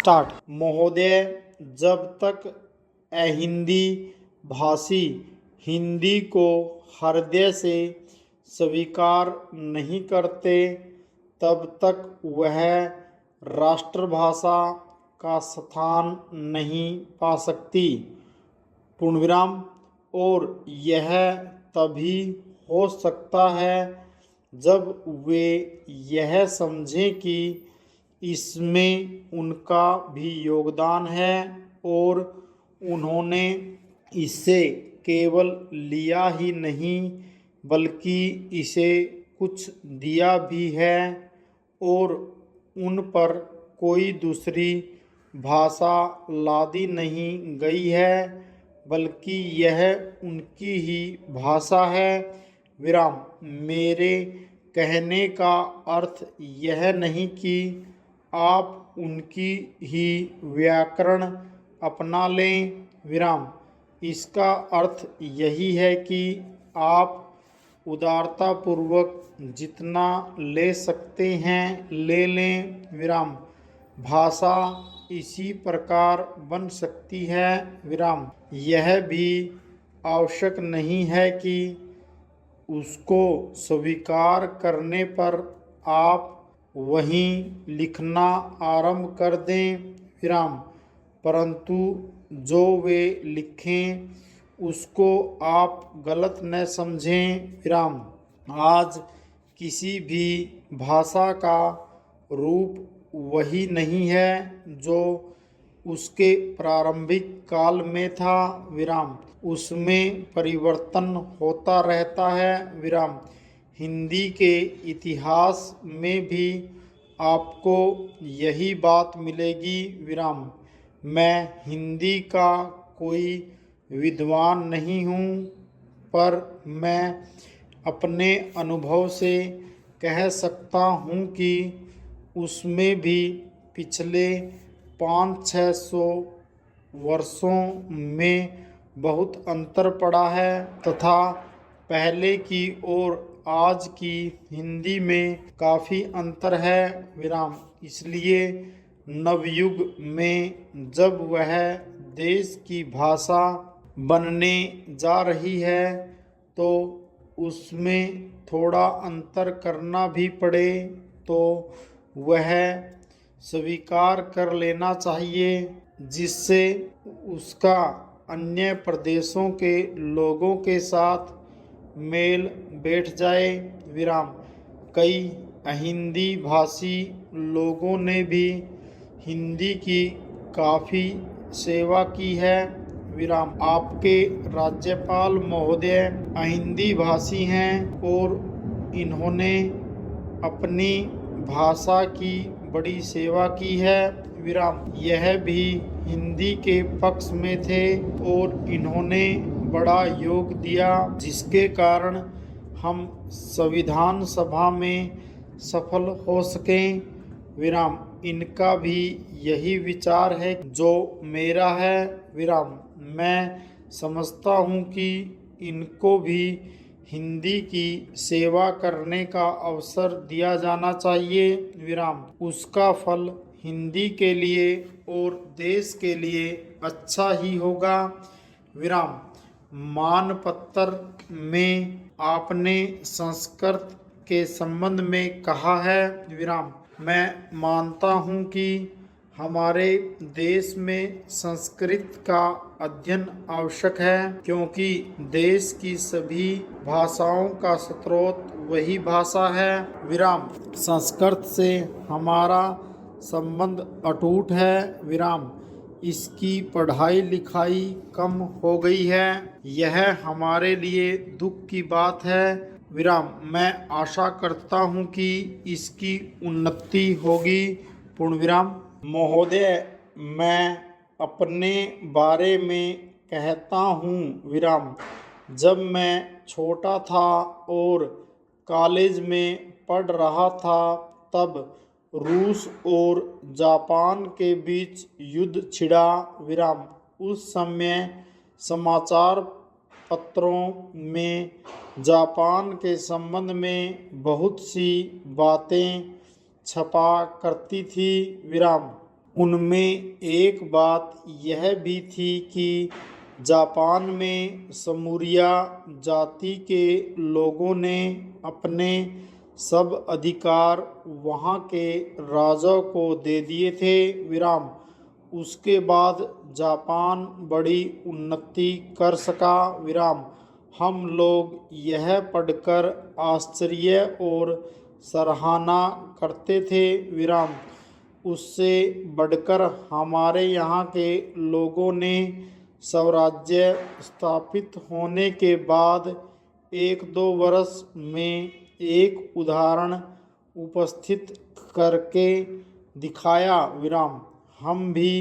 Start. महोदय, जब तक अहिंदी भाषी हिंदी को हृदय से स्वीकार नहीं करते तब तक वह राष्ट्रभाषा का स्थान नहीं पा सकती। पूर्णविराम। और यह तभी हो सकता है जब वे यह समझें कि इसमें उनका भी योगदान है और उन्होंने इससे केवल लिया ही नहीं बल्कि इसे कुछ दिया भी है और उन पर कोई दूसरी भाषा लादी नहीं गई है बल्कि यह उनकी ही भाषा है। विराम। मेरे कहने का अर्थ यह नहीं कि आप उनकी ही व्याकरण अपना लें। विराम। इसका अर्थ यही है कि आप उदारतापूर्वक जितना ले सकते हैं ले लें। विराम। भाषा इसी प्रकार बन सकती है। विराम। यह भी आवश्यक नहीं है कि उसको स्वीकार करने पर आप वहीं लिखना आरंभ कर दें। विराम। परंतु जो वे लिखें उसको आप गलत न समझें। विराम। आज किसी भी भाषा का रूप वही नहीं है जो उसके प्रारंभिक काल में था। विराम। उसमें परिवर्तन होता रहता है। विराम। हिंदी के इतिहास में भी आपको यही बात मिलेगी। विराम। मैं हिंदी का कोई विद्वान नहीं हूँ पर मैं अपने अनुभव से कह सकता हूँ कि उसमें भी पिछले 500-600 वर्षों में बहुत अंतर पड़ा है तथा पहले की और आज की हिंदी में काफ़ी अंतर है। विराम। इसलिए नवयुग में जब वह देश की भाषा बनने जा रही है तो उसमें थोड़ा अंतर करना भी पड़े तो वह स्वीकार कर लेना चाहिए जिससे उसका अन्य प्रदेशों के लोगों के साथ मेल बैठ जाए। विराम। कई अहिंदी भाषी लोगों ने भी हिंदी की काफ़ी सेवा की है। विराम। आपके राज्यपाल महोदय अहिंदी भाषी हैं और इन्होंने अपनी भाषा की बड़ी सेवा की है। विराम। यह भी हिंदी के पक्ष में थे और इन्होंने बड़ा योग दिया जिसके कारण हम संविधान सभा में सफल हो सकें। विराम। इनका भी यही विचार है जो मेरा है। विराम। मैं समझता हूँ कि इनको भी हिंदी की सेवा करने का अवसर दिया जाना चाहिए। विराम। उसका फल हिंदी के लिए और देश के लिए अच्छा ही होगा। विराम। मानपत्र में आपने संस्कृत के संबंध में कहा है। विराम। मैं मानता हूँ कि हमारे देश में संस्कृत का अध्ययन आवश्यक है क्योंकि देश की सभी भाषाओं का स्रोत वही भाषा है। विराम। संस्कृत से हमारा संबंध अटूट है। विराम। इसकी पढ़ाई लिखाई कम हो गई है। यह हमारे लिए दुख की बात है। विराम। मैं आशा करता हूँ कि इसकी उन्नति होगी। पूर्णविराम। महोदय, मैं अपने बारे में कहता हूँ। विराम। जब मैं छोटा था और कॉलेज में पढ़ रहा था तब रूस और जापान के बीच युद्ध छिड़ा। विराम। उस समय समाचार पत्रों में जापान के संबंध में बहुत सी बातें छपा करती थी। विराम। उनमें एक बात यह भी थी कि जापान में समूरिया जाति के लोगों ने अपने सब अधिकार वहाँ के राजा को दे दिए थे। विराम। उसके बाद जापान बड़ी उन्नति कर सका। विराम। हम लोग यह पढ़कर आश्चर्य और सराहना करते थे। विराम। उससे बढ़कर हमारे यहाँ के लोगों ने स्वराज्य स्थापित होने के बाद 1-2 वर्ष में एक उदाहरण उपस्थित करके दिखाया। विराम। हम भी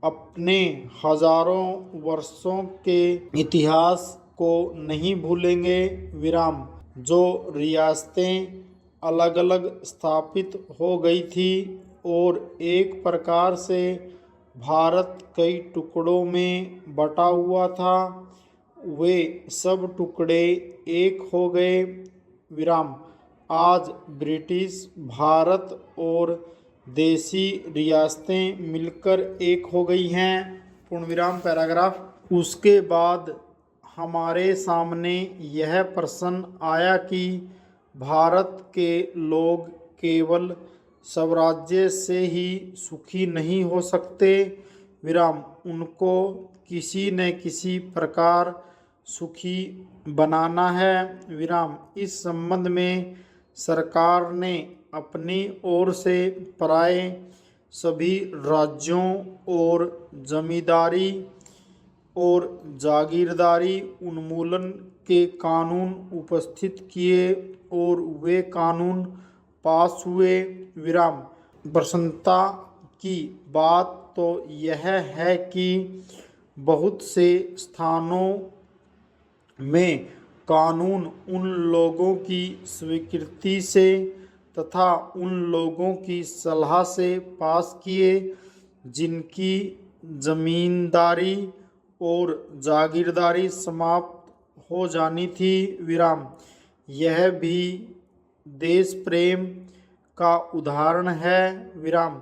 अपने हजारों वर्षों के इतिहास को नहीं भूलेंगे। विराम। जो रियासतें अलग अलग स्थापित हो गई थी और एक प्रकार से भारत कई टुकड़ों में बटा हुआ था, वे सब टुकड़े एक हो गए। विराम। आज ब्रिटिश भारत और देसी रियासतें मिलकर एक हो गई हैं। पूर्ण विराम। पैराग्राफ। उसके बाद हमारे सामने यह प्रश्न आया कि भारत के लोग केवल स्वराज्य से ही सुखी नहीं हो सकते। विराम। उनको किसी न किसी प्रकार सुखी बनाना है। विराम। इस संबंध में सरकार ने अपनी ओर से प्राय सभी राज्यों और जमींदारी और जागीरदारी उन्मूलन के कानून उपस्थित किए और वे कानून पास हुए। विराम। प्रसन्नता की बात तो यह है कि बहुत से स्थानों में कानून उन लोगों की स्वीकृति से तथा उन लोगों की सलाह से पास किए जिनकी जमींदारी और जागीरदारी समाप्त हो जानी थी। विराम। यह भी देश प्रेम का उदाहरण है। विराम।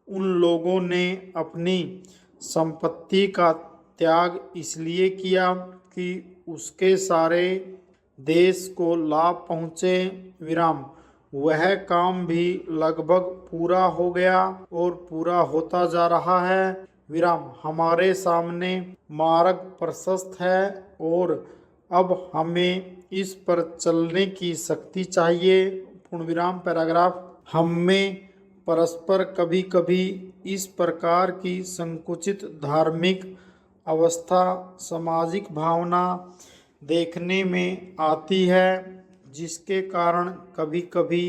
उन लोगों ने अपनी संपत्ति का त्याग इसलिए किया कि उसके सारे देश को लाभ पहुँचे। विराम। वह काम भी लगभग पूरा हो गया और पूरा होता जा रहा है। विराम। हमारे सामने मार्ग प्रशस्त है और अब हमें इस पर चलने की शक्ति चाहिए। पूर्ण विराम। पैराग्राफ। हम में परस्पर कभी कभी इस प्रकार की संकुचित धार्मिक अवस्था, सामाजिक भावना देखने में आती है, जिसके कारण कभी कभी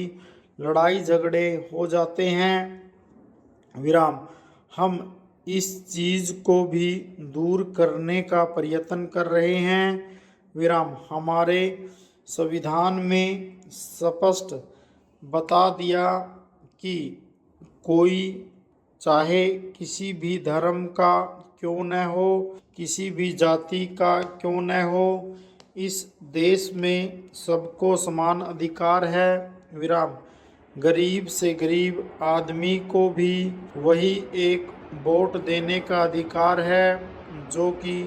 लड़ाई झगड़े हो जाते हैं। विराम। हम इस चीज़ को भी दूर करने का प्रयत्न कर रहे हैं। विराम। हमारे संविधान में स्पष्ट बता दिया कि कोई चाहे किसी भी धर्म का क्यों न हो, किसी भी जाति का क्यों न हो, इस देश में सबको समान अधिकार है। विराम। गरीब से गरीब आदमी को भी वही एक वोट देने का अधिकार है जो कि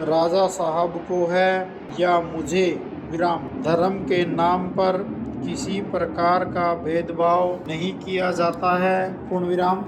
राजा साहब को है या मुझे। विराम। धर्म के नाम पर किसी प्रकार का भेदभाव नहीं किया जाता है। पूर्ण विराम।